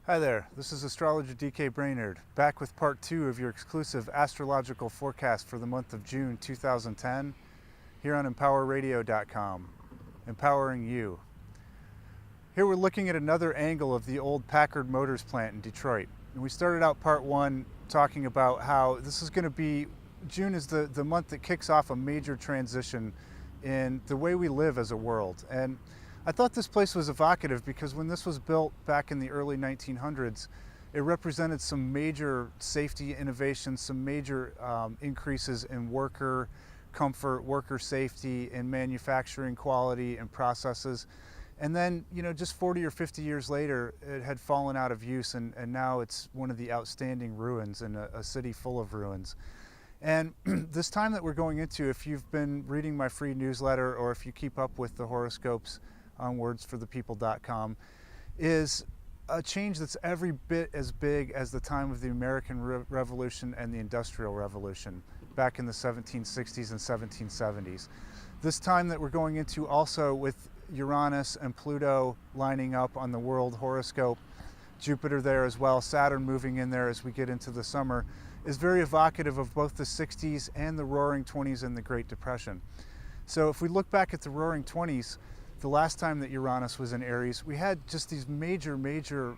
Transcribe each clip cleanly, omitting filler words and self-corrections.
Hi there, this is astrologer DK Brainerd, back with part 2 of your exclusive astrological forecast for the month of June 2010 here on empowerradio.com, empowering you. Here we're looking at another angle of the old Packard Motors plant in Detroit. And we started out part 1 talking about how this is going to be, June is the month that kicks off a major transition in the way we live as a world. And I thought this place was evocative because when this was built back in the early 1900s, it represented some major safety innovations, some major increases in worker comfort, worker safety, and manufacturing quality and processes. And then, just 40 or 50 years later, it had fallen out of use, and now it's one of the outstanding ruins in a city full of ruins. And this time that we're going into, if you've been reading my free newsletter or if you keep up with the horoscopes on wordsforthepeople.com, is a change that's every bit as big as the time of the American Revolution and the Industrial Revolution back in the 1760s and 1770s. This time that we're going into also with Uranus and Pluto lining up on the world horoscope, Jupiter there as well, Saturn moving in there as we get into the summer, is very evocative of both the 60s and the Roaring 20s and the Great Depression. So if we look back at the Roaring 20s, the last time that Uranus was in Aries, we had just these major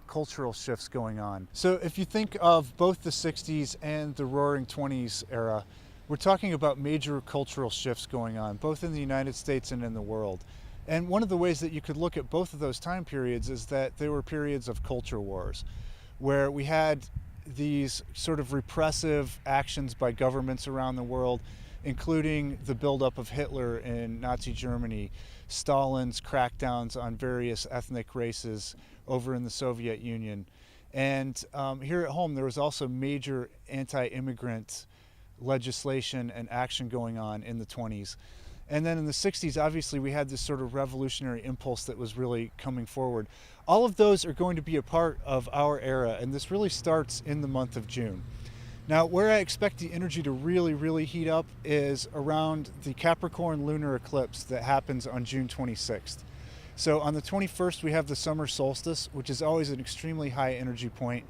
cultural shifts going on. So if you think of both the 60s and the Roaring 20s era, we're talking about major cultural shifts going on, both in the United States and in the world. And one of the ways that you could look at both of those time periods is that they were periods of culture wars, where we had these sort of repressive actions by governments around the world, including the buildup of Hitler in Nazi Germany, Stalin's crackdowns on various ethnic races over in the Soviet Union. And here at home, there was also major anti-immigrant legislation and action going on in the 20s. And then in the 60s, obviously, we had this sort of revolutionary impulse that was really coming forward. All of those are going to be a part of our era, and this really starts in the month of June. Now, where I expect the energy to really heat up is around the Capricorn lunar eclipse that happens on June 26th. So on the 21st, we have the summer solstice, which is always an extremely high energy point.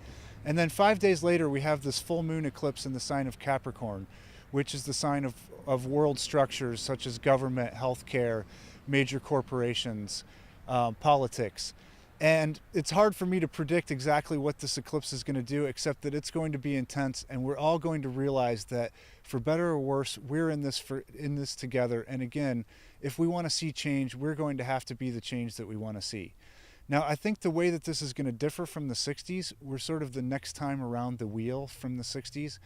And then 5 days later, we have this full moon eclipse in the sign of Capricorn, which is the sign of world structures such as government, healthcare, major corporations, politics. And it's hard for me to predict exactly what this eclipse is going to do, except that it's going to be intense, and we're all going to realize that, for better or worse, we're in this together. And again, if we want to see change, we're going to have to be the change that we want to see. Now, I think the way that this is going to differ from the 60s, we're sort of the next time around the wheel from the 60s,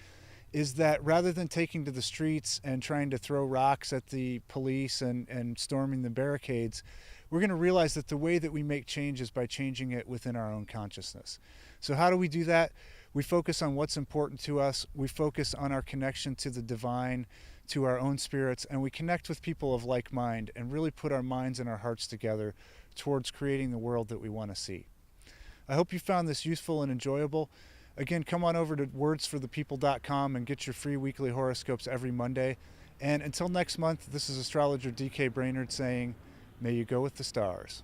is that rather than taking to the streets and trying to throw rocks at the police and storming the barricades, we're going to realize that the way that we make change is by changing it within our own consciousness. So how do we do that? We focus on what's important to us. We focus on our connection to the divine, to our own spirits, and we connect with people of like mind and really put our minds and our hearts together towards creating the world that we want to see. I hope you found this useful and enjoyable. Again, come on over to wordsforthepeople.com and get your free weekly horoscopes every Monday. And until next month, this is astrologer DK Brainerd saying, may you go with the stars.